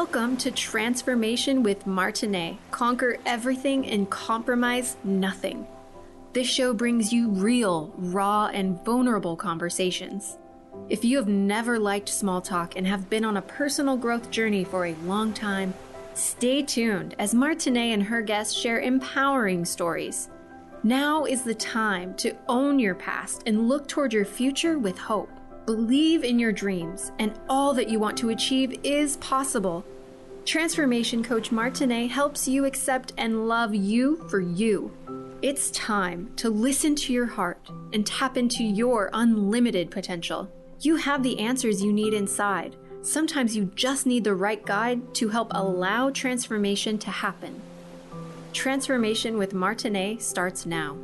Welcome to Transformation with Martine. Conquer everything and compromise nothing. This show brings you real, raw, and vulnerable conversations. If you have never liked small talk and have been on a personal growth journey for a long time, stay tuned as Martine and her guests share empowering stories. Now is the time to own your past and look toward your future with hope. Believe in your dreams, and all that you want to achieve is possible. Transformation Coach Martine helps you accept and love you for you. It's time to listen to your heart and tap into your unlimited potential. You have the answers you need inside. Sometimes you just need the right guide to help allow transformation to happen. Transformation with Martine starts now.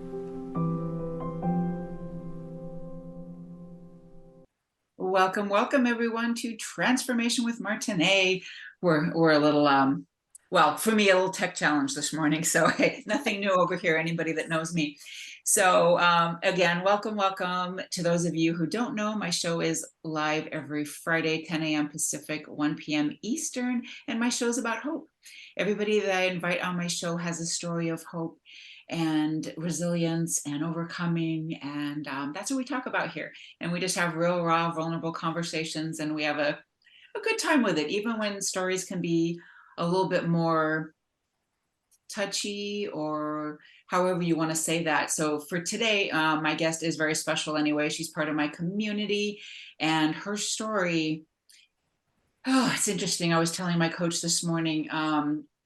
Welcome everyone to Transformation with Martine. We're a little, well, for me, a little tech challenge this morning. So hey, nothing new over here, anybody that knows me. So again, welcome to those of you who don't know. My show is live every Friday, 10 a.m. Pacific, 1 p.m. Eastern, and my show is about hope. Everybody that I invite on my show has a story of hope and resilience and overcoming, and that's what we talk about here. And we just have real, raw, vulnerable conversations, and we have a good time with it, even when stories can be a little bit more touchy, or however you want to say that. So for today, my guest is very special anyway. She's part of my community, and her story, it's interesting. I was telling my coach this morning,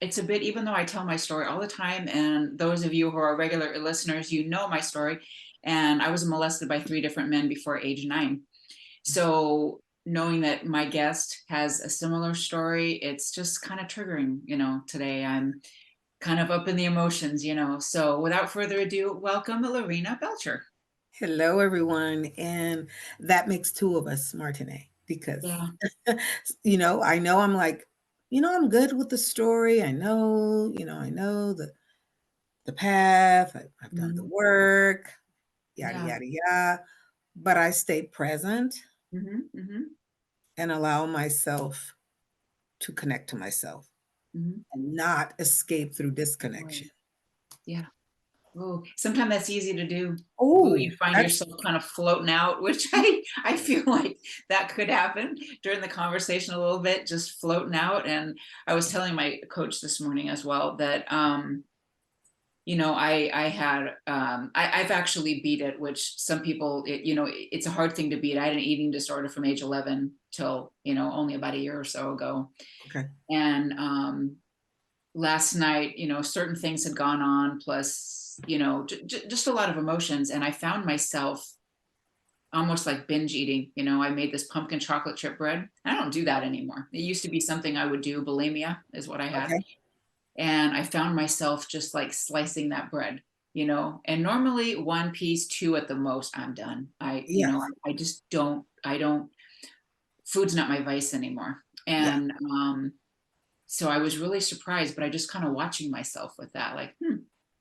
it's a bit, even though I tell my story all the time, and those of you who are regular listeners, you know my story, and I was molested by 3 different men before age 9. So knowing that my guest has a similar story, it's just kind of triggering, today. I'm kind of up in the emotions, So without further ado, welcome Lorena Belcher. Hello, everyone. And that makes 2 of us, Martine, because, Yeah. I know I'm like, I'm good with the story. I know the path. I've done the work, yada, Yeah. yada, yada. But I stay present and allow myself to connect to myself and not escape through disconnection. Yeah. Oh, sometimes that's easy to do. Oh, You find yourself kind of floating out, which I feel like that could happen during the conversation a little bit, just floating out. And I was telling my coach this morning as well that, I've actually beat it, which some people, it's a hard thing to beat. I had an eating disorder from age 11 till, only about a year or so ago. Okay. And, last night, certain things had gone on, plus, just a lot of emotions. And I found myself almost like binge eating. I made this pumpkin chocolate chip bread. I don't do that anymore. It used to be something I would do. Bulimia is what I had. Okay. And I found myself just like slicing that bread, and normally 1 piece, 2 at the most, I'm done. I just don't, food's not my vice anymore. And, so I was really surprised, but I just kind of watching myself with that, like,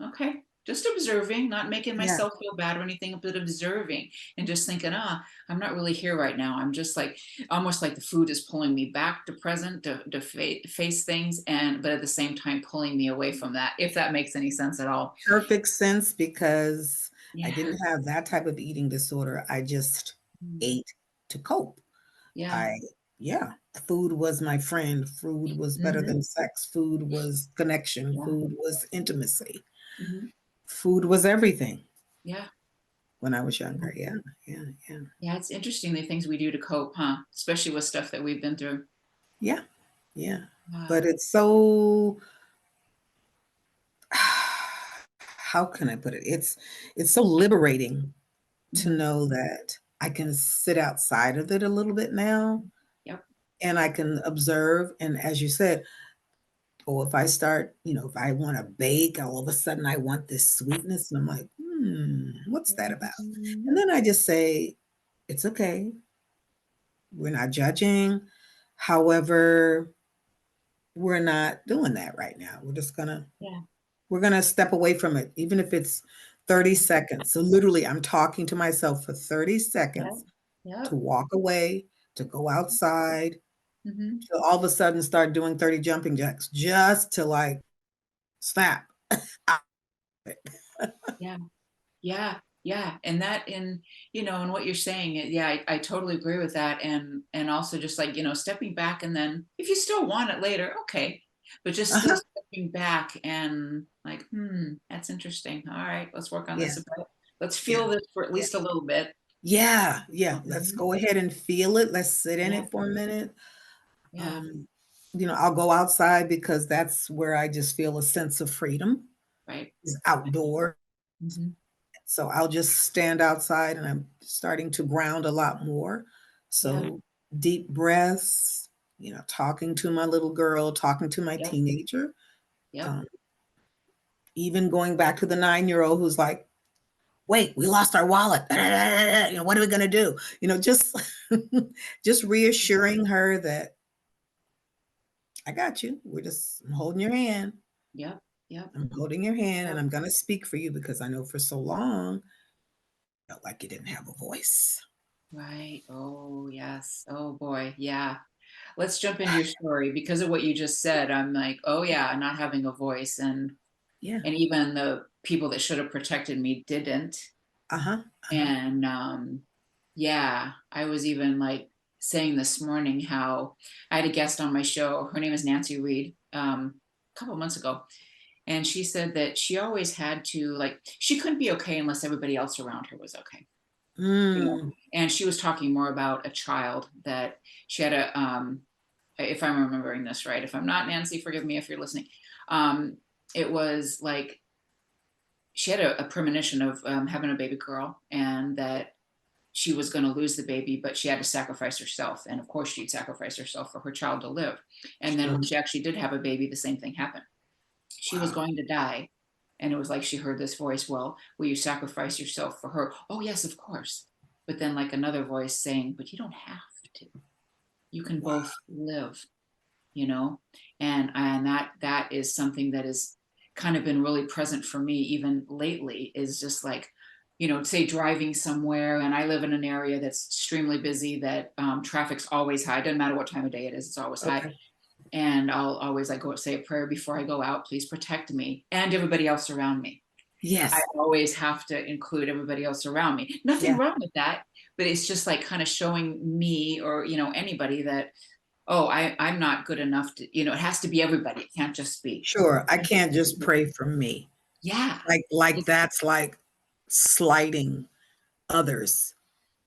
okay, just observing, not making myself feel bad or anything, but observing and just thinking, I'm not really here right now. I'm just like, almost like the food is pulling me back to present, to face things, but at the same time pulling me away from that, if that makes any sense at all. Perfect sense, because I didn't have that type of eating disorder. I just ate to cope. Food was my friend. Food was better than sex. Food was connection. Food was intimacy. Food was everything. Yeah. When I was younger. Yeah. It's interesting, the things we do to cope, huh? Especially with stuff that we've been through. Yeah. But it's so, how can I put it? It's so liberating to know that I can sit outside of it a little bit now. And I can observe. And as you said, if I start, if I want to bake, all of a sudden I want this sweetness. And I'm like, what's that about? And then I just say, it's okay. We're not judging. However, we're not doing that right now. We're just we're going to step away from it, even if it's 30 seconds. So literally I'm talking to myself for 30 seconds to walk away, to go outside, Mhm. She'll all of a sudden start doing 30 jumping jacks just to like snap out of it. Yeah. Yeah, yeah, and that and what you're saying, yeah, I totally agree with that, and also just like, stepping back, and then if you still want it later, okay, but just still Uh-huh. stepping back and like, that's interesting. All right, let's work on Yeah, this a bit. Let's yeah, feel this for at yeah. least a little bit. Yeah, yeah. Let's Mhm. go ahead and feel it. Let's sit in Yeah, it for a minute. yeah, Um, I'll go outside because that's where I just feel a sense of freedom right. is outdoor. Mhm. So I'll just stand outside and I'm starting to ground a lot more. Yeah, So deep breaths, talking to my little girl, talking to my yep, teenager, yep. um, even going back to the 9-year-old who's like, wait, we lost our wallet. What are we going to do? Just, just reassuring her that I got you. I'm holding your hand. Yep, yep, I'm holding your hand and yep. I'm going to speak for you because I know for so long felt like you didn't have a voice. Right. Oh, yes. Oh boy. Yeah. Let's jump into your story because of what you just said. I'm like, oh yeah, not having a voice, Yeah. and even the people that should have protected me didn't. Uh-huh. Uh-huh. And yeah, I was even like saying this morning how I had a guest on my show. Her name is Nancy Reed. A couple of months ago, and she said that she always had to, like, she couldn't be okay unless everybody else around her was okay. Mm. And she was talking more about a child that she had a if I'm remembering this right. If I'm not, Nancy, forgive me if you're listening. Um, it was like she had a premonition of having a baby girl, and that she was going to lose the baby, but she had to sacrifice herself. And of course, she'd sacrifice herself for her child to live. And then Sure. when she actually did have a baby, the same thing happened. She was Wow. going to die. And it was like she heard this voice, well, will you sacrifice yourself for her? Oh, yes, of course. But then, like, another voice saying, but you don't have to. You can Wow. both live, you know and that is something that has kind of been really present for me even lately, is just like, say driving somewhere, and I live in an area that's extremely busy, that traffic's always high, doesn't matter what time of day it is, it's always high. Okay. And I'll always like go say a prayer before I go out, please protect me and everybody else around me. I Yes. always have to include everybody else around me. Nothing Yeah. wrong with that, but it's just like kind of showing me, or anybody, that, oh, I'm not good enough to, it has to be everybody. It can't just be. Sure. I can't just pray for me. Yeah. Like that's like slighting others.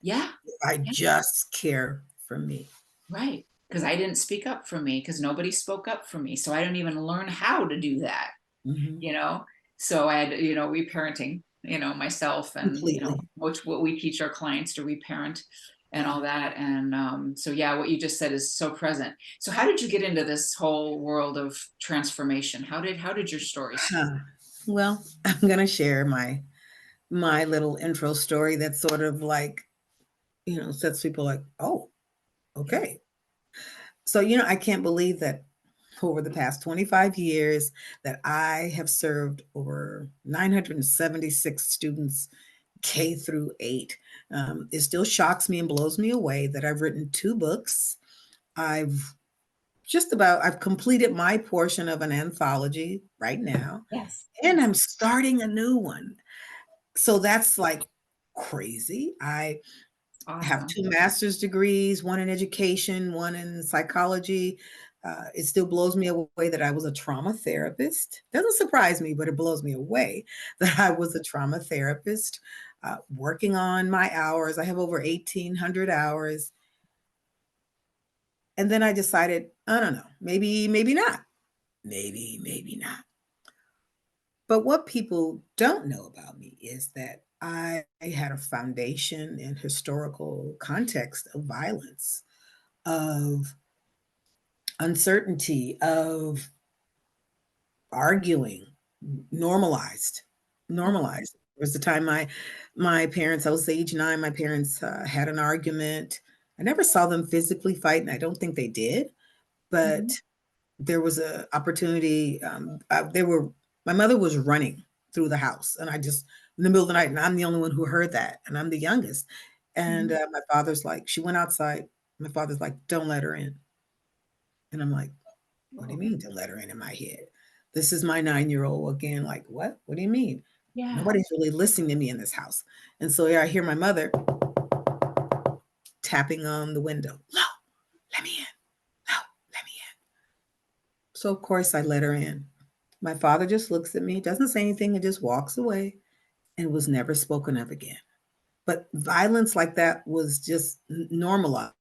Yeah. I Yeah. just care for me. Right. Because I didn't speak up for me, because nobody spoke up for me. So I didn't even learn how to do that, Mhm. you know? So I had, reparenting, myself, and, Completely. which what we teach our clients to reparent and Yeah. all that. And so, yeah, what you just said is so present. So how did you get into this whole world of transformation? How did your story start? Huh. Well, I'm gonna share my little intro story that sort of like, sets people like, "Oh, Yeah. okay." So, I can't believe that over the past 25 years that I have served over 976 students K through 8. It still shocks me and blows me away that I've written 2 books. I've I've completed my portion of an anthology right now, Yes. and Yes. I'm starting a new one. So that's like crazy. I have Awesome. 2 master's degrees, one in education, one in psychology. It still blows me away that I was a trauma therapist. Doesn't surprise me, but it blows me away that I was a trauma therapist, working on my hours. I have over 1,800 hours. And then I decided, I don't know, maybe not. Maybe not. But what people don't know about me is that I had a foundation in historical context of violence, of uncertainty, of arguing, normalized, Mhm. normalized. There was the time my parents, I was age 9, my parents had an argument. I never saw them physically fight, and I don't think they did, but Mhm. there was a opportunity. They were My mother was running through the house, and I just in the middle of the night, and I'm the only one who heard that, and I'm the youngest. And Mhm. my father's like, she went outside. My father's like, don't let her in. And I'm like, what do you mean to let her in my head? This is my 9-year-old again, like, what? What do you mean? Yeah. Nobody's really listening to me in this house. And so I hear my mother tapping on the window. Lo, let me in. Lo, let me in. So of course I let her in. My father just looks at me, doesn't say anything, and just walks away and was never spoken of again. But violence like that was just normalized.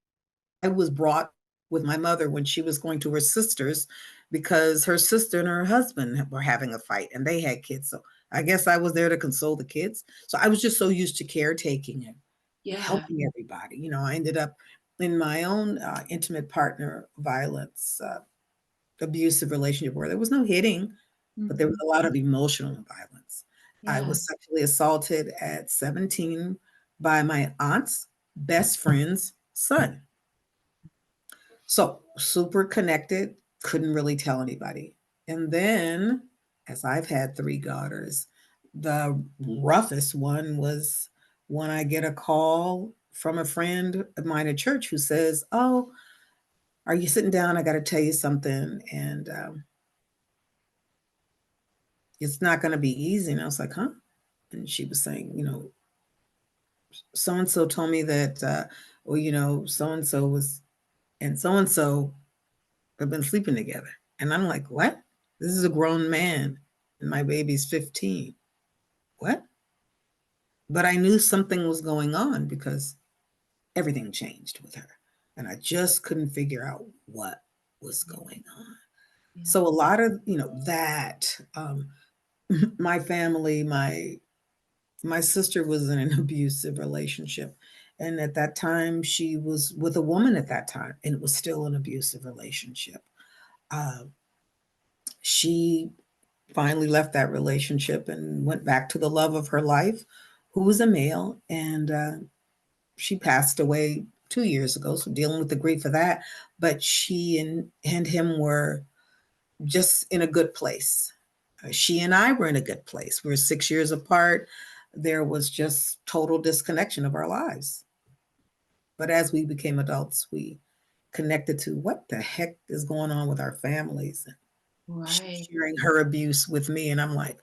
I was brought with my mother when she was going to her sister's because her sister and her husband were having a fight and they had kids. So I guess I was there to console the kids. So I was just so used to caretaking and helping everybody. You know, I ended up in my own intimate partner violence, abusive relationship where there was no hitting, but there was a lot of emotional violence. I was sexually assaulted at 17 by my aunt's best friend's son. So super connected, couldn't really tell anybody. And then, as I've had 3 daughters, the roughest one was when I get a call from a friend of mine at church who says, "Oh, are you sitting down? I got to tell you something, and it's not going to be easy." And I was like, "Huh?" And she was saying, you know, so and so told me that, well, you know, so and so was, and so have been sleeping together. And I'm like, what? This is a grown man, and my baby's 15. What? But I knew something was going on because everything changed with her. And I just couldn't figure out what was going on. Yeah. So a lot of, you know, that my family, my sister was in an abusive relationship. And at that time, she was with a woman at that time, and it was still an abusive relationship. She finally left that relationship and went back to the love of her life, who was a male. And she passed away 2 years ago. So dealing with the grief of that. But she and him were just in a good place. She and I were in a good place. We were 6 years apart. There was just total disconnection of our lives. But as we became adults, we connected to what the heck is going on with our families. Right. Sharing her abuse with me. And I'm like,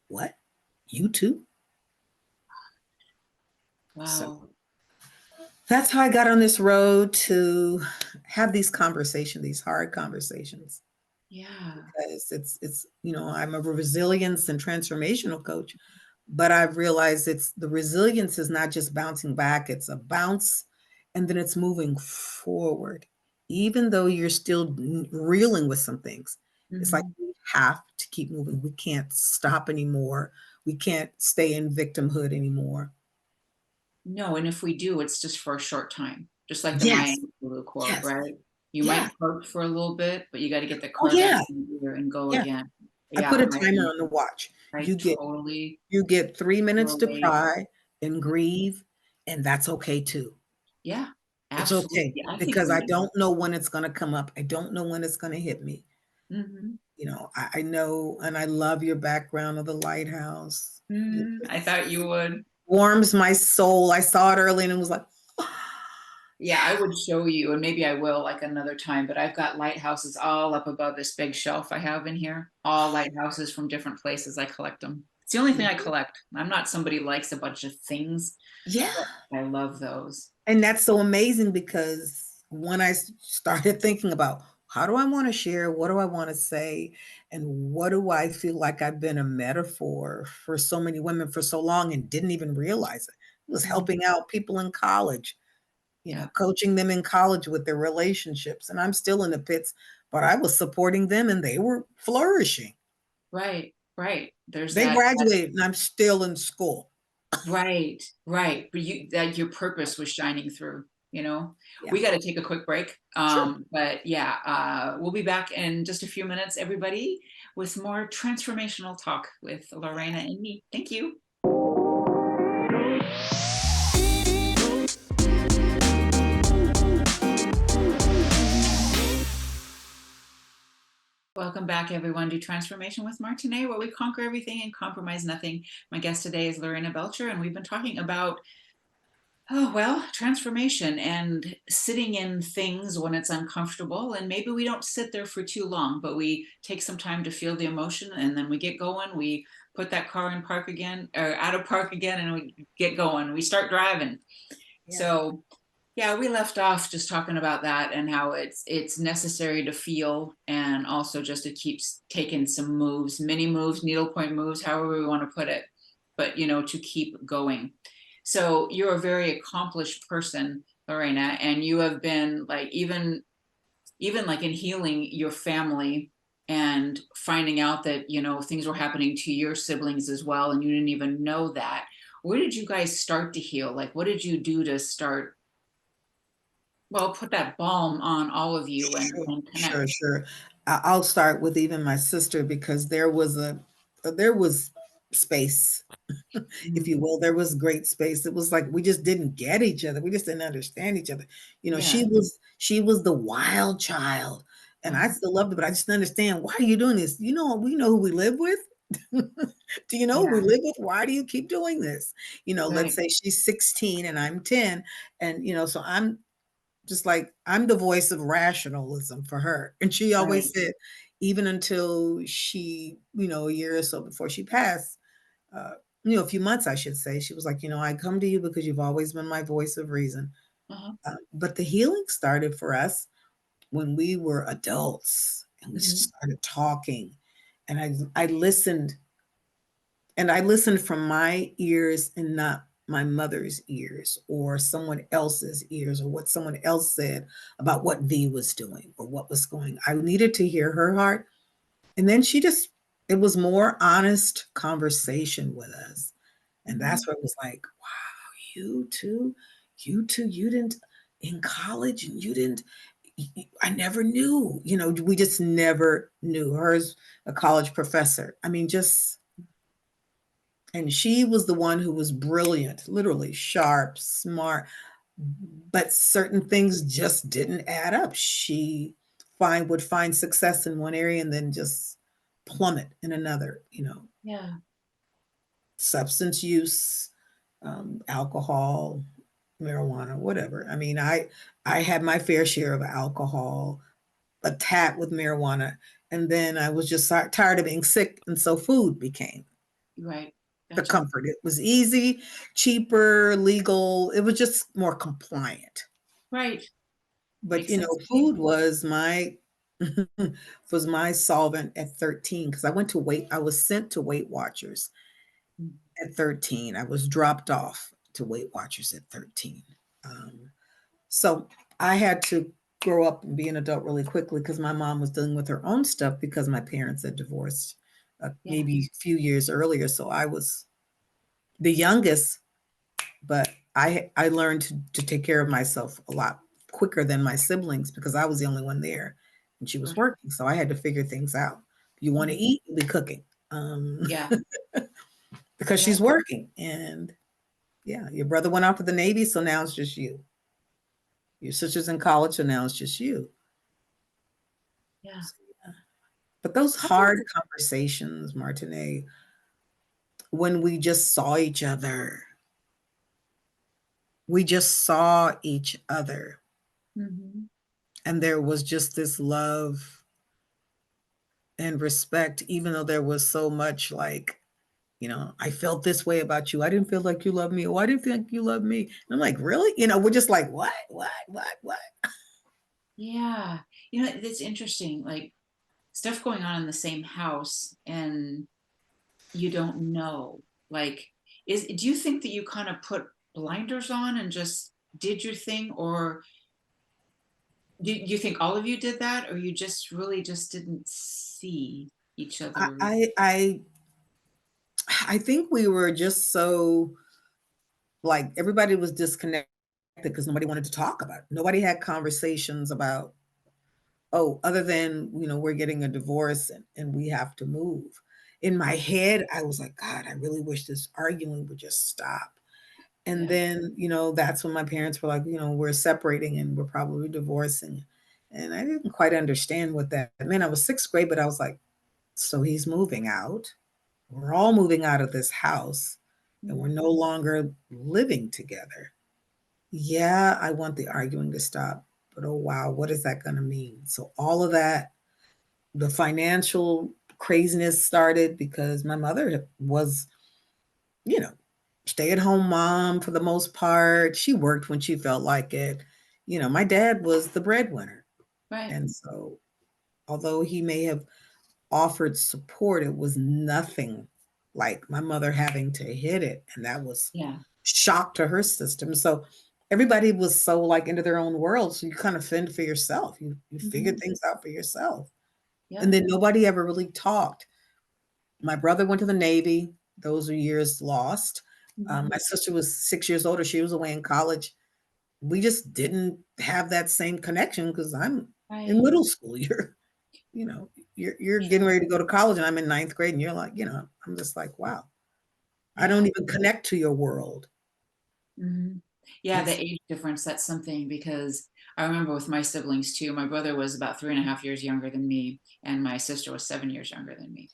what? You too? Wow. So that's how I got on this road to have these conversations, these hard conversations. Yeah. Because it's, you know, I'm a resilience and transformational coach, but I've realized it's the resilience is not just bouncing back, it's a bounce and then it's moving forward. Even though you're still reeling with some things, it's like we have to keep moving. We can't stop anymore. We can't stay in victimhood anymore. No, and if we do, it's just for a short time, just like the Maya Angelou quote, right? You might cope for a little bit, but you got to get the car back in gear and go again. I put a timer on the watch. You get 3 minutes to cry and grieve, and that's okay too. Yeah, absolutely. It's okay because I don't know when it's going to come up. I don't know when it's going to hit me. You know, I know, and I love your background of the Lighthouse. I thought you would. Warms my soul. I saw it early and it was like, yeah, I would show you, and maybe I will like another time, but I've got lighthouses all up above this big shelf I have in here, all lighthouses from different places. I collect them. It's the only thing I collect. I'm not somebody who likes a bunch of things. Yeah. I love those. And that's so amazing because when I started thinking about how do I want to share, what do I want to say, and what do I feel like I've been a metaphor for so many women for so long and didn't even realize it. It was helping out people in college, you know, coaching them in college with their relationships. And I'm still in the pits, but I was supporting them and they were flourishing. Right, right. They graduated and I'm still in school. Right, right. But your purpose was shining through, you know. We got to take a quick break. Sure. But yeah, we'll be back in just a few minutes, everybody, with more transformational talk with Lorena and me. Thank you. Welcome back, everyone, to Transformation with Martine, where we conquer everything and compromise nothing. My guest today is Lorena Belcher, and we've been talking about Oh, well, transformation and sitting in things when it's uncomfortable. And maybe we don't sit there for too long, but we take some time to feel the emotion and then we get going. We put that car in park again or out of park again and we get going. We start driving. Yeah. So yeah, we left off just talking about that and how it's necessary to feel and also just to keep taking some moves, mini moves, needlepoint moves, however we want to put it, but to keep going. So you're a very accomplished person, Lorena, and you have been like even like in healing your family and finding out that things were happening to your siblings as well and you didn't even know that. Where did you guys start to heal? Like what did you do to start, well, put that balm on all of you Sure, and sure, connect? sure. I'll start with even my sister because there was space, if you Mhm. will. There was great space. It was like we just didn't get each other. We just didn't understand each other. Yeah. She was the wild child, and I Uh-huh. still loved it, but I just didn't understand, why are you doing this? We know who we live with. Do you know who we Yeah. live with? Why do you keep doing this? Let's Right. say she's 16 and I'm 10, and so I'm just like, I'm the voice of rationalism for her. And she Right. always said, even until she, a year or so before she passed, uh, a few months, I should say, she was like, I come to you because you've always been my voice of reason. Uh-huh. But the healing started for us when we were adults and we Hmm. started talking. And I listened, and I listened from my ears and not my mother's ears or someone else's ears or what someone else said about what V was doing or what was going. I needed to hear her heart. And then it was more honest conversation with us. And Hmm. that's where it was like, wow, you too, you didn't in college and you didn't, I never knew, we just never knew. Her's a college professor. I mean, just, and she was the one who was brilliant, literally sharp, smart, but certain things just didn't add up. She would find success in one area and then just plummet in another, Yeah. substance use, alcohol, marijuana, whatever. I mean, I had my fair share of alcohol, a tad with marijuana, and then I was just tired of being sick, and so food became Right. the Gotcha. comfort. It was easy, cheaper, legal. It was just more compliant. Right. But Makes sense to me. food was my was my solvent at 13 because I was sent to Weight Watchers Mm. at 13. I was dropped off to Weight Watchers at 13. Um, so I had to grow up and be an adult really quickly because my mom was dealing with her own stuff because my parents had divorced Yeah. maybe a few years earlier. So I was the youngest, but I learned to take care of myself a lot quicker than my siblings because I was the only one there and she was Right. working. So I had to figure things out. If you want to Mhm. eat, you'll be cooking. Um, Yeah. because Yeah. she's working. And yeah, your brother went off to the Navy, so now it's just you. Your sister's in college, so now it's just you. Yeah. So, yeah. But those How does hard it? conversations, Martine, when we just saw each other, Hmm. and there was just this love and respect, even though there was so much like, I felt this way about you. I didn't feel like you loved me. Oh, I didn't feel like you loved me. And I'm like, really? We're just like, what? Yeah. It's interesting. Like stuff going on in the same house and you don't know. Like, do you think that you kind of put blinders on and just did your thing, or do you think all of you did that, or you just really just didn't see each I, other? I, I, I think we were just so like everybody was disconnected because nobody wanted to talk about it. Nobody had conversations about, oh, other than, we're getting a divorce and we have to move. In my head, I was like, God, I really wish this arguing would just stop. And Yeah. then, that's when my parents were like, we're separating and we're probably divorcing. And I didn't quite understand what that meant. I was sixth grade, but I was like, so he's moving out. We're all moving out of this house and we're Mhm. no longer living together. Yeah, I want the arguing to stop, but oh wow, what is that going to mean? So all of that, the financial craziness started because my mother was, you know, stay-at-home mom for the most part. She worked when she felt like it. My dad was the breadwinner. Right. And so although he may have offered support, it was nothing like my mother having to hit it. And that was Yeah. shock to her system. So everybody was so like into their own world. So you kind of fend for yourself. You figured things out for yourself. Yeah. And then nobody ever really talked. My brother went to the Navy. Those are years lost. My sister was 6 years older. She was away in college. We just didn't have that same connection because I'm in Right. middle school. You know, you're getting ready to go to college and I'm in ninth grade and you're like, I'm just like, wow, I Yeah. don't even connect to your world. Mhm. Yeah, the It's age difference, that's something because I remember with my siblings too, my brother was about 3.5 years younger than me, and my sister was 7 years younger than me.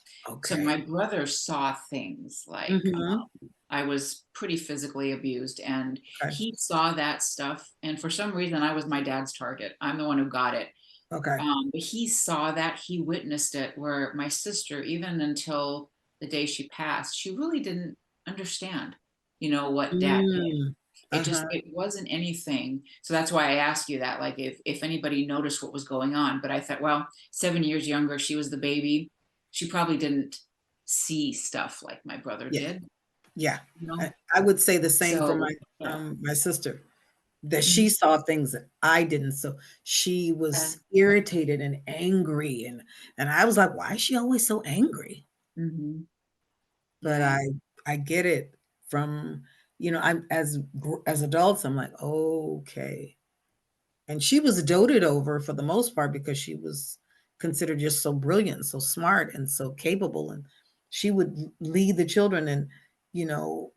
So okay. my brother saw things like Mhm. I was pretty physically abused, and Okay. he saw that stuff. And for some reason, I was my dad's target. I'm the one who got it. Okay. But he saw that, he witnessed it, where my sister, even until the day she passed, she really didn't understand, what dad did. Mm. It just, Uh-huh. it wasn't anything. So that's why I asked you that, like if anybody noticed what was going on. But I thought, well, 7 years younger, she was the baby. She probably didn't see stuff like my brother Yeah. did, Yeah. you know? I would say the same for So my yeah. my sister, that she Mhm. saw things that I didn't. So she Yeah. was irritated and angry and I was like, why is she always so angry? Mhm. But Yeah. I get it from, I'm as adults, I'm like, okay. And she was doted over for the most part because she was considered just so brilliant, so smart, and so capable. And she would lead the children. And,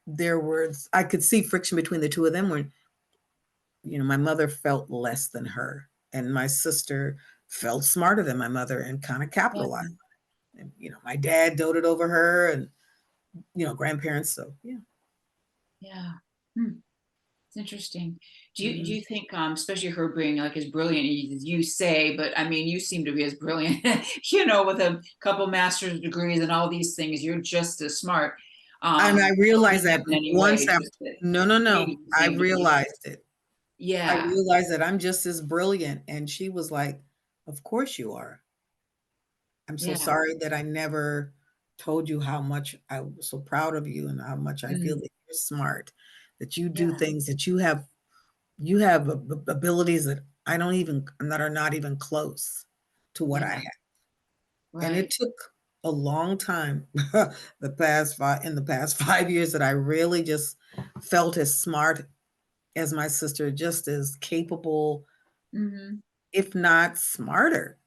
there was, I could see friction between the two of them when, my mother felt less than her, and my sister felt smarter than my mother and kind of Yeah. capitalized. And, my dad doted over her and, grandparents. So, yeah. Yeah. Hmm. It's interesting. Do you Mhm. think, especially her being like as brilliant as you say, but I mean, you seem to be as brilliant, with a couple master's degrees and all these things. You're just as smart. And I Don't realized mean that that in any once way, after, just that no, no, no, maybe you I seem to be. realized it. I Yeah, realized that I'm just as brilliant. And she was like, of course you are. I'm so yeah, sorry that I never told you how much I was so proud of you and how much I feel mm, that you're smart, that you do yeah, things, that you have abilities that I don't even, that are not even close to what I yeah, have. And it right. took a long time, in the past 5 years, that I really just felt as smart as my sister, just as capable, Hmm. if not smarter,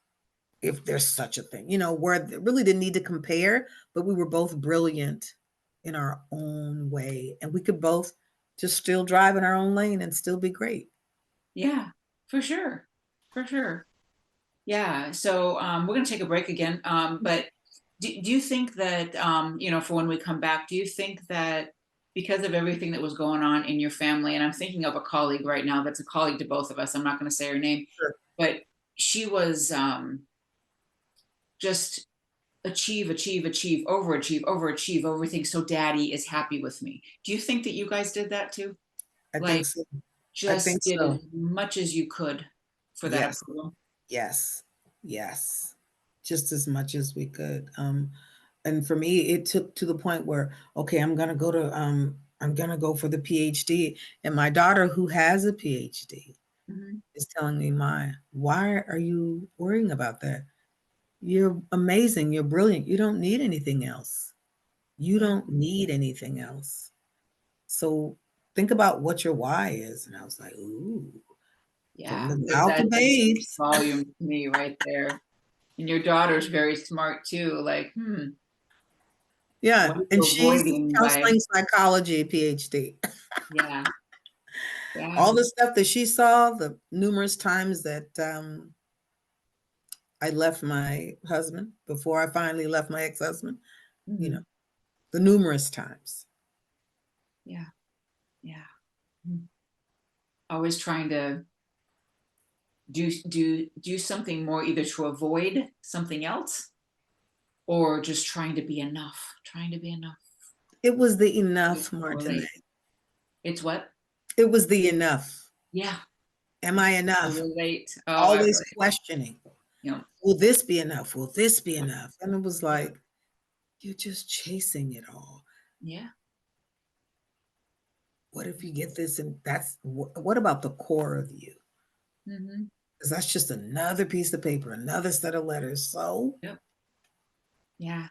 if there's such a thing, where it really didn't need to compare, but we were both brilliant in our own way. And we could both just still drive in our own lane and still be great. Yeah, for sure, for sure. Yeah. So we're going to take a break again. But do you think that, for when we come back, do you think that because of everything that was going on in your family, and I'm thinking of a colleague right now that's a colleague to both of us, I'm not going to say her name, Sure. but she was just achieve, achieve, achieve, overachieve, overachieve, everything. So daddy is happy with me. Do you think that you guys did that too? I think Like so. I think just did as so. much as you could for that Yes. approval? Yes. Yes. Just as much as we could. And for me, it took to the point where, okay, I'm gonna go for the PhD. And my daughter, who has a PhD, Hmm. is telling me, why are you worrying about that? You're amazing. You're brilliant. You don't need anything else. You Yeah. don't need anything else. So think about what your why is. And I was like, ooh, from Yeah, the that mouth that of just speaks babes. volume to me right there. And your daughter's very smart too. Like, Yeah. what are And you she's avoiding by? counseling psychology PhD. Yeah, yeah. All the stuff that she saw, the numerous times that I left my husband before I finally left my ex-husband, you know, Mhm. the numerous times. Yeah, yeah. Mhm. always trying to do something more, either to avoid something else or just trying to be enough. It was the enough, Martine. It's what? It was the enough. Yeah. Am I enough? Relate. Oh, always questioning. Yeah. Will this be enough? Will this be enough? And it was like, you're just chasing it all. Yeah. What if you get this? And that's what about the core of you? Because that's just another piece of paper, another set of letters. So, yep. Yeah.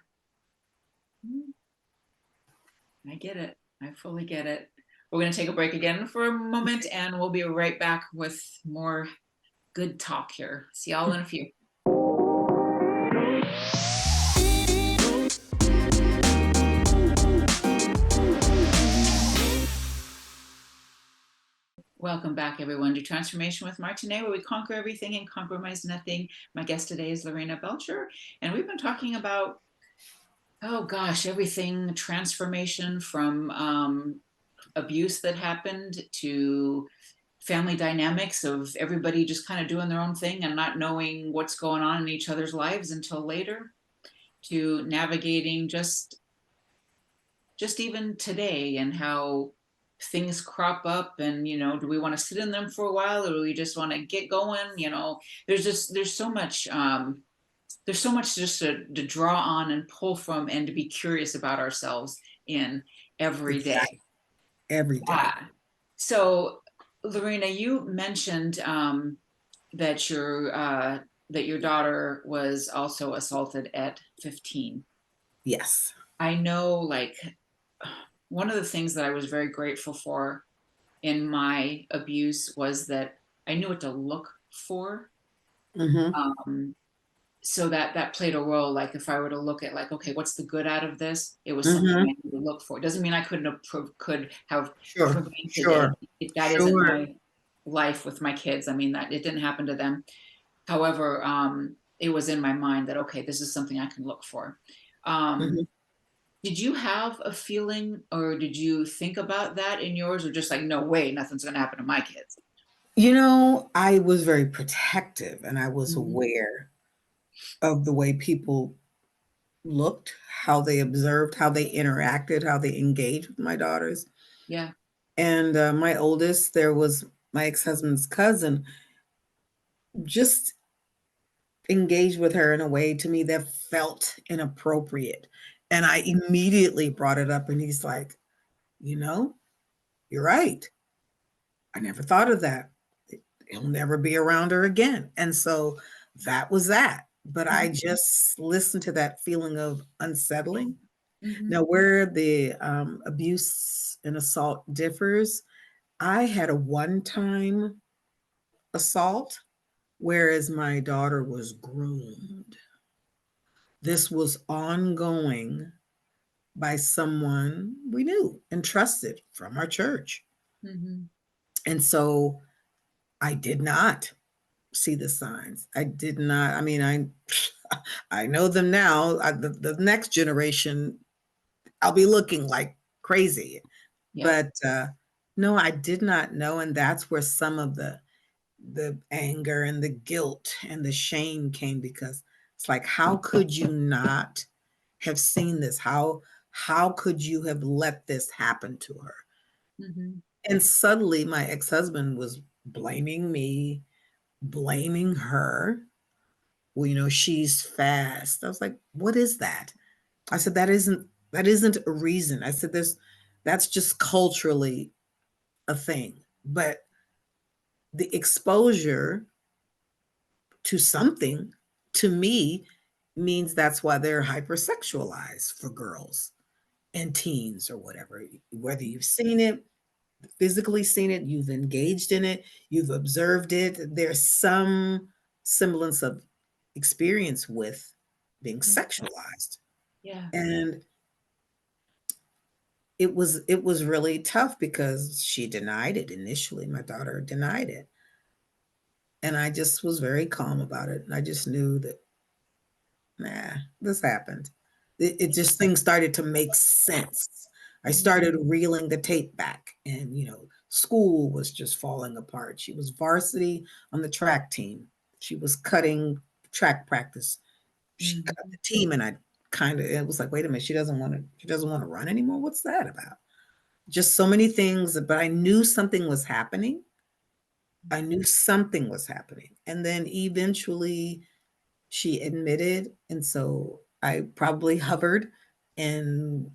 I get it. I fully get it. We're going to take a break again for a moment, and we'll be right back with more good talk here. See y'all in a few. Welcome back, everyone, to Transformation with Martine, where we conquer everything and compromise nothing. My guest today is Lorena Belcher, and we've been talking about, oh gosh, everything transformation from abuse that happened to family dynamics of everybody just kind of doing their own thing and not knowing what's going on in each other's lives until later, to navigating just even today and how things crop up, and do we want to sit in them for a while, or do we just want to get going? There's so much just to draw on and pull from, and to be curious about ourselves in every day. Every day. So Lorena, you mentioned that your daughter was also assaulted at 15. Yes. I know, like, one of the things that I was very grateful for in my abuse was that I knew what to look for. So that played a role. Like, if I were to look at, like, okay, what's the good out of this? It was something I need to look for. It doesn't mean I could have prevented it. That isn't my life with my kids. I mean, that it didn't happen to them. However, it was in my mind that, okay, this is something I can look for. Did you have a feeling, or did you think about that in yours, or just like, no way, nothing's going to happen to my kids? I was very protective, and I was aware of the way people looked, how they observed, how they interacted, how they engaged with my daughters. Yeah. And my oldest, there was my ex-husband's cousin, just engaged with her in a way to me that felt inappropriate. And I immediately brought it up, and he's like, you're right. I never thought of that. He'll never be around her again. And so that was that. But I just listened to that feeling of unsettling. Now, where the abuse and assault differs, I had a one-time assault, whereas my daughter was groomed. This was ongoing by someone we knew and trusted from our church. And so I did not see the signs. I did not. I mean, I know them now. The next generation, I'll be looking like crazy. Yeah. But no, I did not know. And that's where some of the anger and the guilt and the shame came, because it's like, how could you not have seen this? How could you have let this happen to her? And suddenly my ex-husband was blaming me, blaming her. Well, she's fast. I was like, what is that? I said, that isn't a reason. I said, that's just culturally a thing. But the exposure to something, to me, means that's why they're hypersexualized for girls and teens or whatever. Whether you've seen it, physically seen it, you've engaged in it, you've observed it, there's some semblance of experience with being sexualized. Yeah. And it was really tough, because she denied it initially. My daughter denied it. And I just was very calm about it. And I just knew that, this happened. It just, things started to make sense. I started reeling the tape back and, School was just falling apart. She was varsity on the track team. She was cutting track practice. She cut the team, and it was like, wait a minute, she doesn't want to run anymore. What's that about? Just so many things, but I knew something was happening. I knew something was happening. And then eventually she admitted. And so I probably hovered and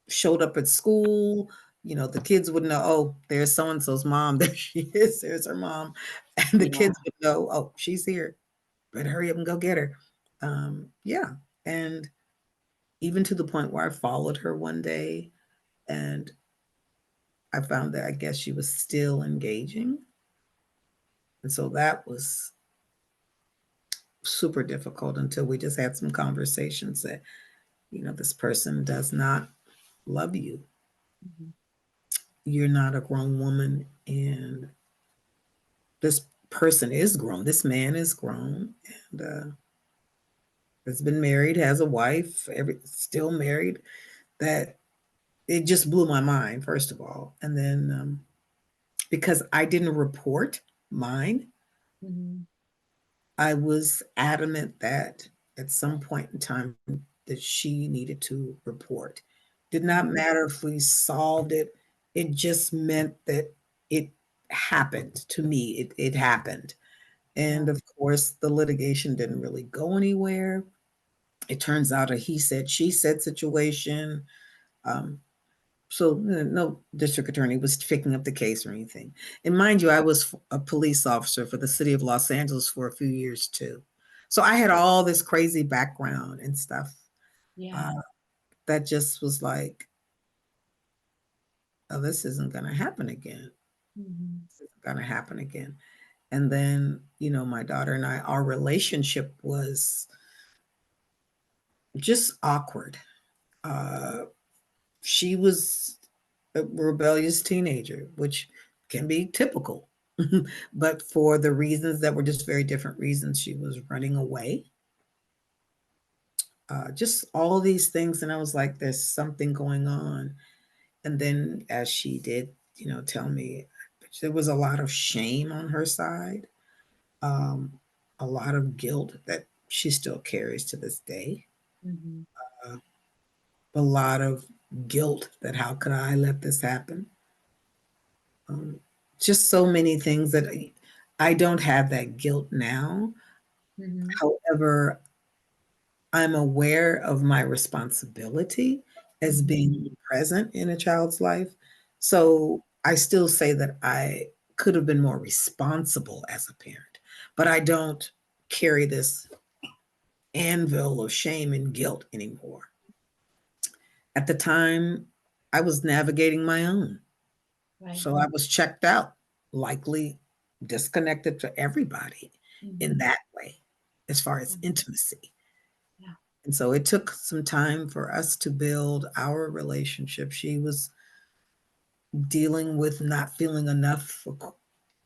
showed up at school. The kids would know, oh, there's so and so's mom. There she is. There's her mom. And the kids would know, oh, she's here. Better hurry up and go get her. Yeah. And even to the point where I followed her one day and I found that I guess she was still engaging. And so that was super difficult until we just had some conversations that, this person does not love you. You're not a grown woman, and this person is grown. This man is grown and has been married, has a wife, still married. That it just blew my mind, first of all. And then because I didn't report mine, I was adamant that at some point in time that she needed to report. Did not matter if we solved it. It just meant that it happened to me. It happened. And of course, the litigation didn't really go anywhere. It turns out a he said, she said situation. So no district attorney was picking up the case or anything. And mind you, I was a police officer for the city of Los Angeles for a few years too. So I had all this crazy background and stuff. That just was like, oh, this isn't going to happen again. This isn't going to happen again. And then, my daughter and I, our relationship was just awkward. She was a rebellious teenager, which can be typical. But for the reasons that were just very different reasons, she was running away. Just all of these things. And I was like, there's something going on. And then as she did, tell me, there was a lot of shame on her side, a lot of guilt that she still carries to this day. A lot of guilt that how could I let this happen? Just so many things that I don't have that guilt now. However, I'm aware of my responsibility as being present in a child's life. So I still say that I could have been more responsible as a parent, but I don't carry this anvil of shame and guilt anymore. At the time, I was navigating my own. So I was checked out, likely disconnected to everybody in that way, as far as intimacy. And so it took some time for us to build our relationship. She was dealing with not feeling enough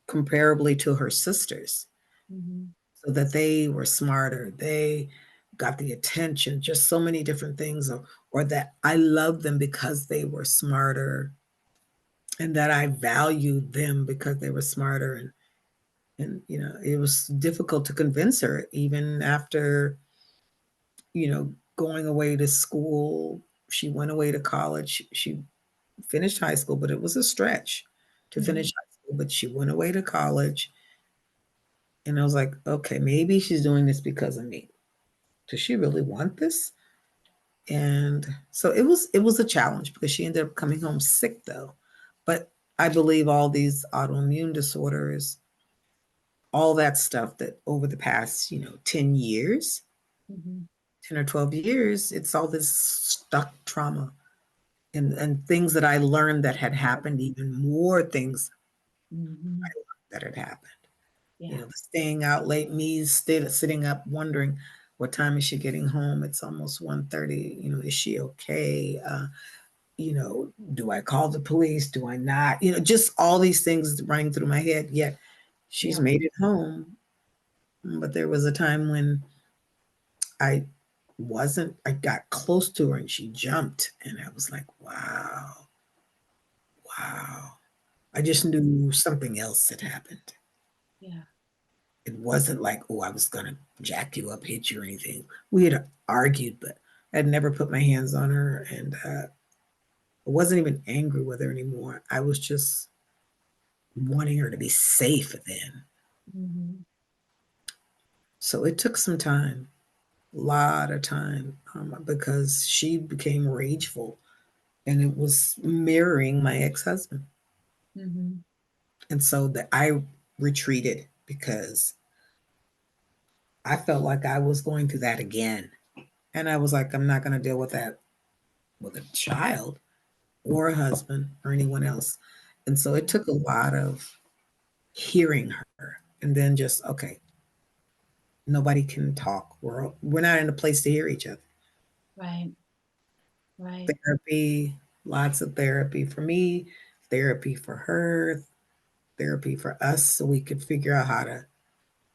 comparably to her sisters, so that they were smarter. They got the attention, just so many different things, or that I loved them because they were smarter and that I valued them because they were smarter. And it was difficult to convince her even after, going away to school. She went away to college. She finished high school, but it was a stretch to finish high school, but she went away to college. And I was like, okay, maybe she's doing this because of me. Does she really want this? And so it was a challenge because she ended up coming home sick though. But I believe all these autoimmune disorders, all that stuff that over the past, 10 years, 10 or 12 years, it's all this stuck trauma and things that I learned that had happened, even more things that had happened. Staying out late, me sitting up wondering what time is she getting home? It's almost 1:30. Is she okay? Do I call the police? Do I not? Just all these things running through my head. Yet she's made it home. But there was a time when I got close to her and she jumped. And I was like, wow. I just knew something else had happened. Yeah. It wasn't like, oh, I was gonna jack you up, hit you, or anything. We had argued, but I'd never put my hands on her, and I wasn't even angry with her anymore. I was just wanting her to be safe then. Mhm. So it took some time, a lot of time, because she became rageful, and it was mirroring my ex-husband. Mhm. And so that I retreated because I felt like I was going through that again. And I was like, I'm not going to deal with that with a child or a husband or anyone else. And so it took a lot of hearing her and then just, okay, nobody can talk. We're not in a place to hear each other. Right. Right. Therapy, lots of therapy for me, therapy for her, therapy for us, so we could figure out how to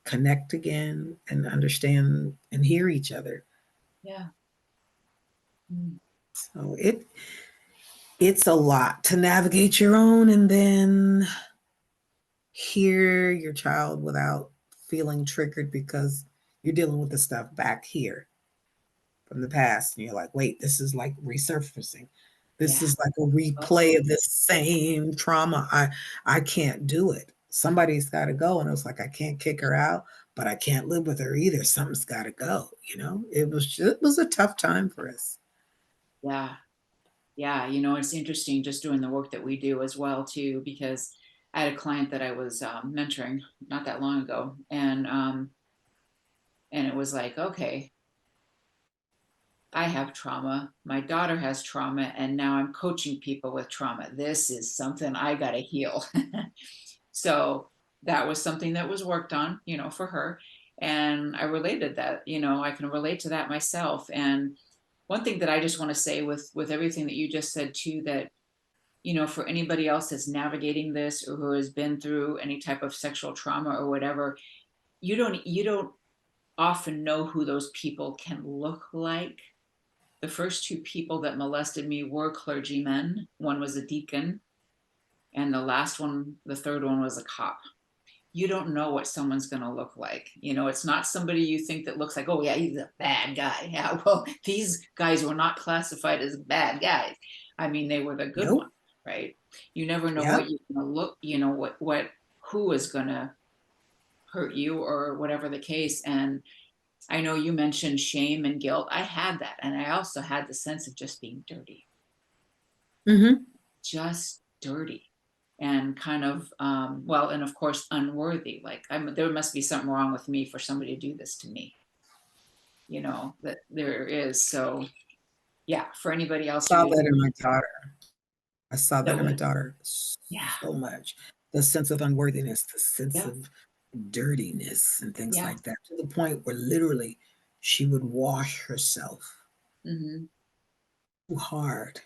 connect again and understand and hear each other. Yeah. Mm. So it's a lot to navigate your own and then hear your child without feeling triggered because you're dealing with the stuff back here from the past. And you're like, wait, this is like resurfacing. This Yeah. is like a replay of this same trauma. I can't do it. Somebody's got to go. And it was like, I can't kick her out, but I can't live with her either. Something's got to go. It was a tough time for us. Yeah. Yeah. It's interesting just doing the work that we do as well too, because I had a client that I was mentoring not that long ago, and it was like, okay, I have trauma, my daughter has trauma, and now I'm coaching people with trauma. This is something I got to heal. So that was something that was worked on, for her. And I related that, I can relate to that myself. And one thing that I just want to say with everything that you just said too, that, for anybody else that's navigating this or who has been through any type of sexual trauma or whatever, you don't often know who those people can look like. The first two people that molested me were clergymen. One was a deacon, and the third one was a cop. You don't know what someone's going to look like. It's not somebody you think that looks like, oh, yeah, he's a bad guy. Yeah, well, these guys were not classified as bad guys. I mean, they were the good ones, Nope. right? You never know what Yep. you're going to look, who is going to hurt you or whatever the case. And I know you mentioned shame and guilt. I had that. And I also had the sense of just being dirty, Mm-hmm. just dirty and kind of, well, and of course, unworthy. Like there must be something wrong with me for somebody to do this to me, that there is. So yeah, for anybody else Saw who, that in my daughter. I saw that that in my would, daughter yeah, so much. The sense of unworthiness, the sense yeah, of dirtiness and things yeah, like that, to the point where literally she would wash herself hmm, too hard.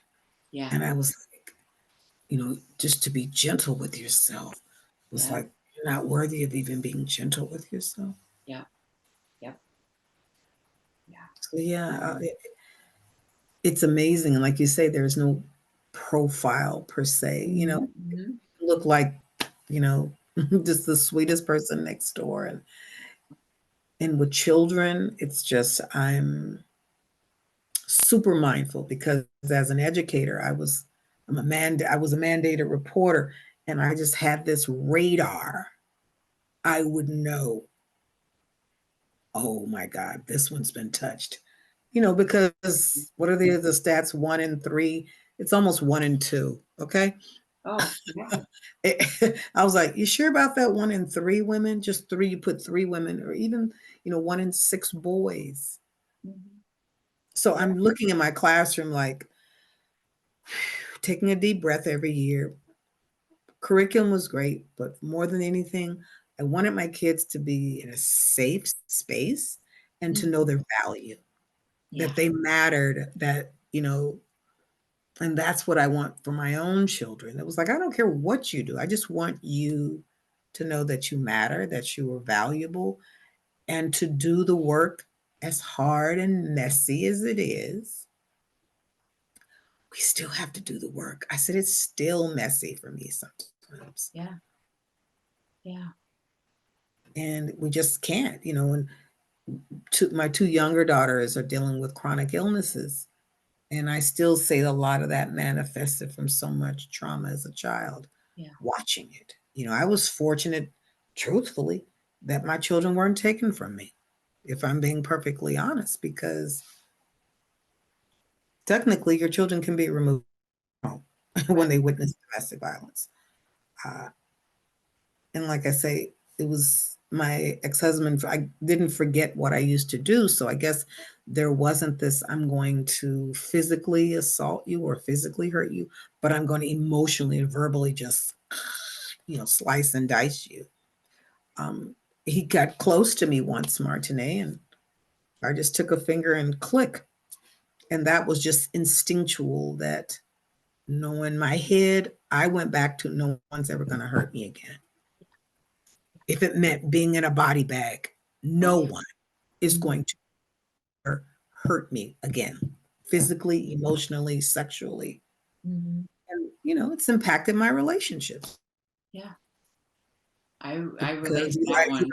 yeah, And I was like, just to be gentle with yourself was yeah, like, you're not worthy of even being gentle with yourself. yeah, yeah, yeah. So yeah, Um, it's amazing. And like you say, there's no profile per se. mhm, mhm. Look like, you know, just the sweetest person next door. And with children, it's just I'm super mindful because as an educator, I was a mandated reporter, and I just had this radar. I would know, oh my God, this one's been touched. Because what are the stats? 1 in 3. It's almost 1 in 2. Okay. Oh, yeah. I was like, you sure about that 1 in 3 women? Just three, you put 3 women, or even, 1 in 6 boys. Mhm. So Yeah. I'm looking in my classroom like taking a deep breath every year. Curriculum was great, but more than anything, I wanted my kids to be in a safe space and to know Mhm. their value, Yeah. that they mattered, and that's what I want for my own children. It was like, I don't care what you do. I just want you to know that you matter, that you are valuable, and to do the work as hard and messy as it is. We still have to do the work. I said, it's still messy for me sometimes. times. Yeah. Yeah. And we just can't, when my two younger daughters are dealing with chronic illnesses. And I still say a lot of that manifested from so much trauma as a child, watching it. I was fortunate, truthfully, that my children weren't taken from me, if I'm being perfectly honest, because technically your children can be removed when they witness domestic violence. And like I say, it was my ex-husband. I didn't forget what I used to do. So I guess there wasn't this, I'm going to physically assault you or physically hurt you, but I'm going to emotionally and verbally just, slice and dice you. He got close to me once, Martine, and I just took a finger and click. And that was just instinctual, that in my head, I went back to no one's ever going to hurt me again. If it meant being in a body bag, no one is going to hurt me again, physically, emotionally, sexually. And, it's impacted my relationships. Yeah. I relate to that one.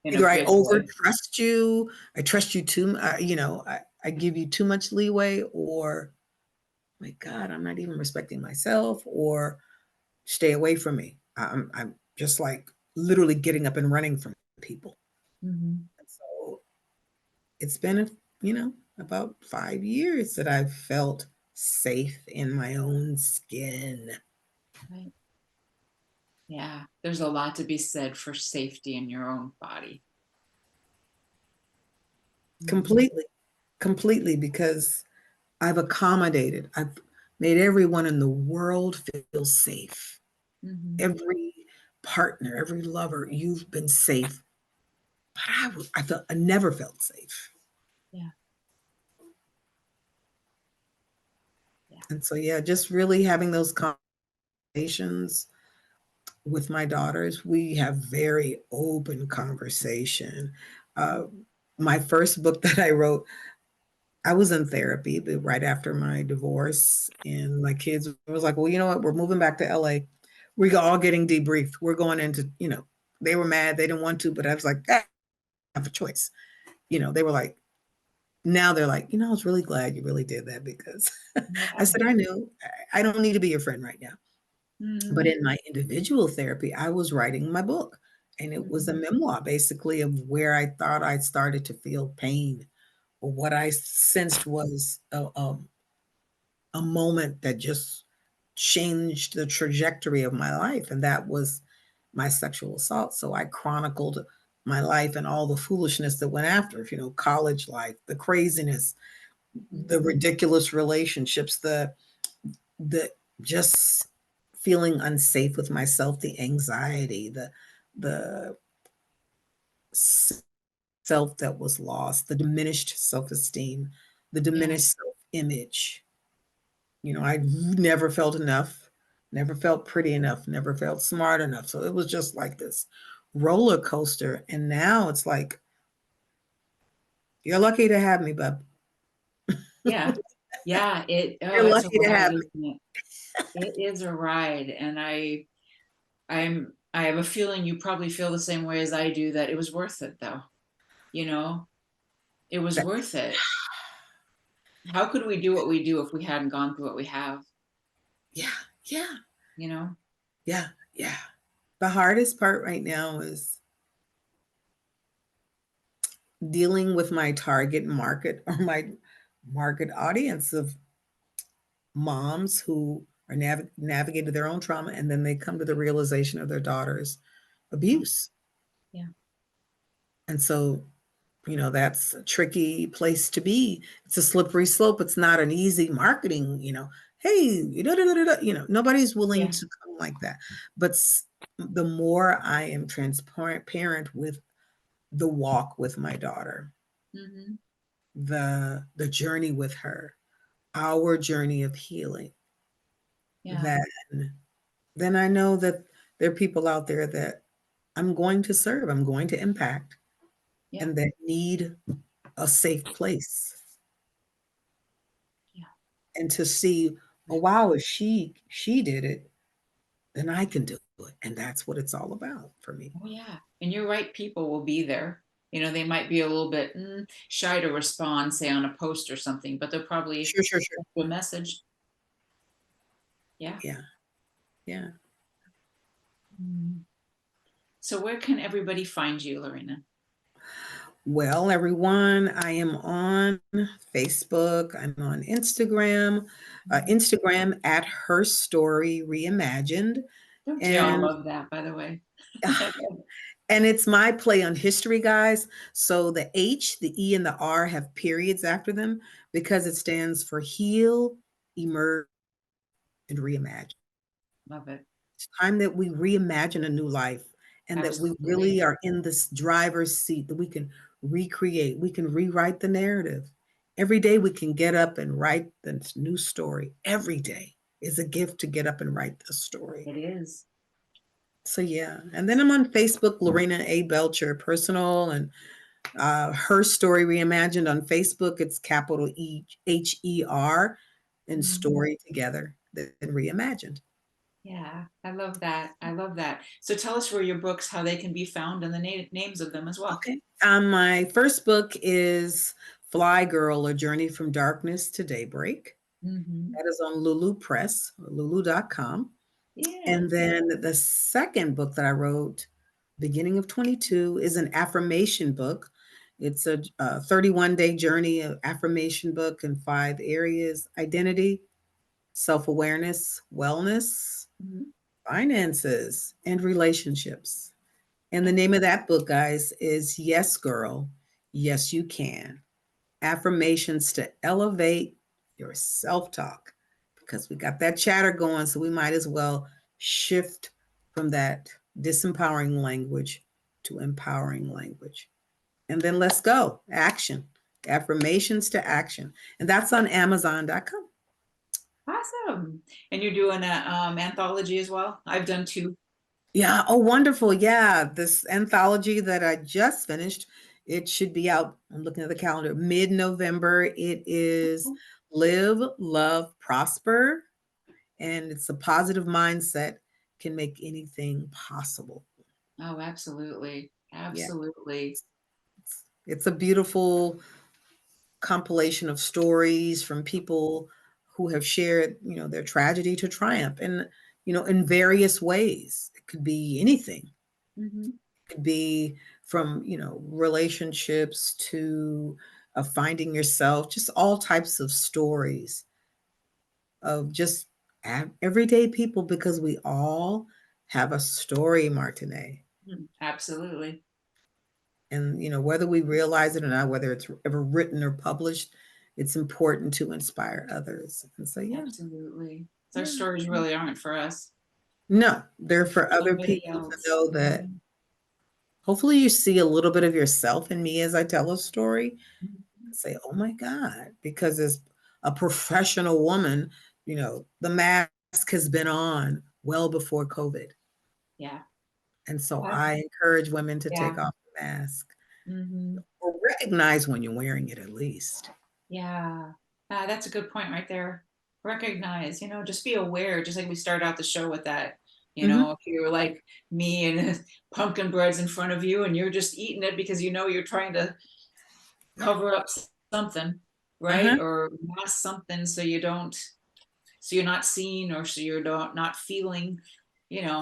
Either I over trust you, I trust you too, I give you too much leeway, or my God, I'm not even respecting myself, or stay away from me. I'm just like literally getting up and running from people. So it's been, about 5 years that I've felt safe in my own skin. Right. Yeah. There's a lot to be said for safety in your own body. Completely, because I've made everyone in the world feel safe. Every partner, every lover, you've been safe. But I never felt safe. Yeah. And so, just really having those conversations with my daughters. We have very open conversation. My first book that I wrote, I was in therapy, but right after my divorce, and my kids was like, well, you know what? We're moving back to LA. We're all getting debriefed. We're going into, they were mad. They didn't want to, but I was like, I have a choice. They were like, now they're like, I was really glad you really did that, because I said, I knew I don't need to be your friend right now. But in my individual therapy, I was writing my book, and it was a memoir basically of where I thought I started to feel pain, or what I sensed was a moment that just changed the trajectory of my life. And that was my sexual assault. So I chronicled my life and all the foolishness that went after it, college life, the craziness, the ridiculous relationships, the just feeling unsafe with myself, the anxiety, the self that was lost, the diminished self-esteem, the diminished self-image. I never felt enough, never felt pretty enough, never felt smart enough. So it was just like this roller coaster. And now it's like, you're lucky to have me, bub. Yeah. Yeah. You're lucky to have me. It is a ride. And I have a feeling you probably feel the same way as I do, that it was worth it though. It was worth it. How could we do what we do if we hadn't gone through what we have? Yeah. Yeah. Yeah. The hardest part right now is dealing with my target market, or my market audience of moms who are navigated their own trauma, and then they come to the realization of their daughter's abuse. Yeah. And so, that's a tricky place to be. It's a slippery slope. It's not an easy marketing, hey, nobody's willing to come like that. But the more I am transparent with the walk with my daughter, the journey with her, our journey of healing, then I know that there are people out there that I'm going to serve, I'm going to impact, and that need a safe place. And to see, oh wow, if she did it, then I can do it. And that's what it's all about for me. Oh yeah, and your right people will be there. They might be a little bit shy to respond, say on a post or something, but they'll probably Sure, sure, sure. send you a message. Yeah. Yeah. Yeah. So where can everybody find you, Lorena? Well, everyone, I am on Facebook. I'm on Instagram at Her Story Reimagined. Don't you all And love that, by the way? and it's my play on history, guys. So the H, the E, and the R have periods after them because it stands for heal, emerge, and reimagine. Love it. It's time that we reimagine a new life and that we Absolutely. really are in this driver's seat, that we can recreate, we can rewrite the narrative. Every day we can get up and write this new story. Every day is a gift to get up and write the story. It is. So yeah, and then I'm on Facebook, Lorena A. Belcher, personal, and Her Story Reimagined on Facebook. It's capital EHER and story together, then reimagined. Yeah, I love that. I love that. So tell us where your books, how they can be found, and the names of them as well. Okay. My first book is Fly Girl, A Journey from Darkness to Daybreak. That is on Lulu Press, or lulu.com. Yeah. And then the second book that I wrote, beginning of 22, is an affirmation book. It's a 31-day journey of affirmation book in 5 areas: identity, self-awareness, wellness, finances, and relationships. And the name of that book, guys, is Yes, Girl, Yes, You Can. Affirmations to elevate your self talk, because we got that chatter going. So we might as well shift from that disempowering language to empowering language. And then let's go. Action. Affirmations to action. And that's on Amazon.com. Awesome. And you're doing an anthology as well? I've done 2. Yeah. Oh, wonderful. Yeah. This anthology that I just finished, it should be out. I'm looking at the calendar, mid-November. It is Live, Love, Prosper. And it's a positive mindset can make anything possible. Oh, absolutely. Yeah. Absolutely. It's a beautiful compilation of stories from people who have shared, their tragedy to triumph, and, in various ways. It could be anything. It could be from, relationships to finding yourself, just all types of stories of just everyday people, because we all have a story, Martine. Absolutely. And, whether we realize it or not, whether it's ever written or published, it's important to inspire others. And so, yeah. Absolutely. Our stories really aren't for us. No, they're for other Somebody people to else. know that hopefully you see a little bit of yourself in me as I tell a story and say, oh my God, because as a professional woman, the mask has been on well before COVID. Yeah. And so I encourage women to take off the mask or recognize when you're wearing it at least. Yeah. That's a good point right there. Recognize, just be aware, just like we started out the show with that. If you're like me and pumpkin bread's in front of you and you're just eating it because you're trying to cover up something, right? Or mask something so you're not seen, or so you're not feeling,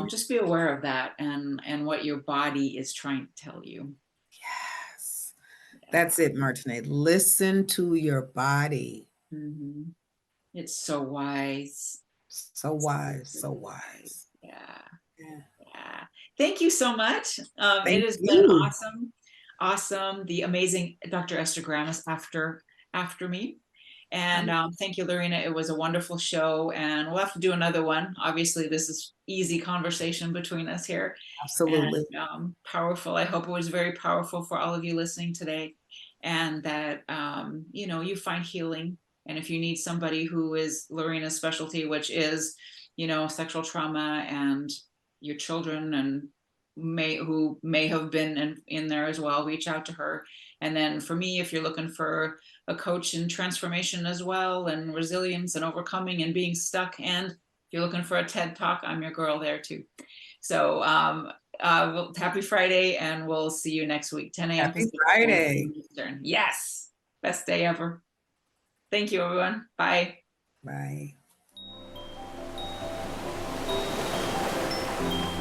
just be aware of that and what your body is trying to tell you. Yes. That's it, Martine. Listen to your body. It's so wise. So wise. So wise. Yeah. Thank you so much. It has been you. awesome. Awesome. The amazing Dr. Esther Graham is after me. And thank you, Lorena. It was a wonderful show, and we'll have to do another one. Obviously, this is easy conversation between us here. Absolutely. And powerful. I hope it was very powerful for all of you listening today, and that you find healing. And if you need somebody who is Lorena's specialty, which is sexual trauma, and your children and who may have been in there as well, reach out to her. And then for me, if you're looking for a coach in transformation as well, and resilience and overcoming and being stuck, and if you're looking for a TED Talk, I'm your girl there too. So happy Friday, and we'll see you next week, 10 a.m. Happy Friday. Eastern. Yes, best day ever. Thank you, everyone. Bye. Bye.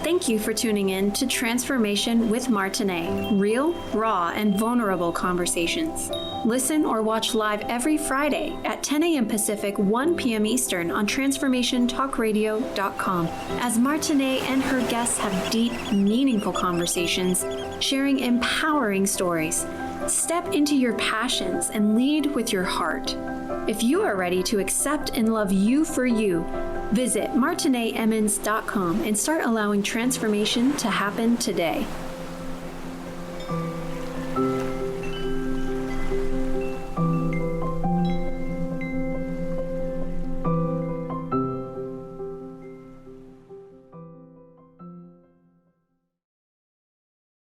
Thank you for tuning in to Transformation with Martine, real, raw, and vulnerable conversations. Listen or watch live every Friday at 10 a.m. Pacific, 1 p.m. Eastern on transformationtalkradio.com as Martine and her guests have deep, meaningful conversations, sharing empowering stories. Step into your passions and lead with your heart. If you are ready to accept and love you for you, visit martineemmons.com and start allowing transformation to happen today.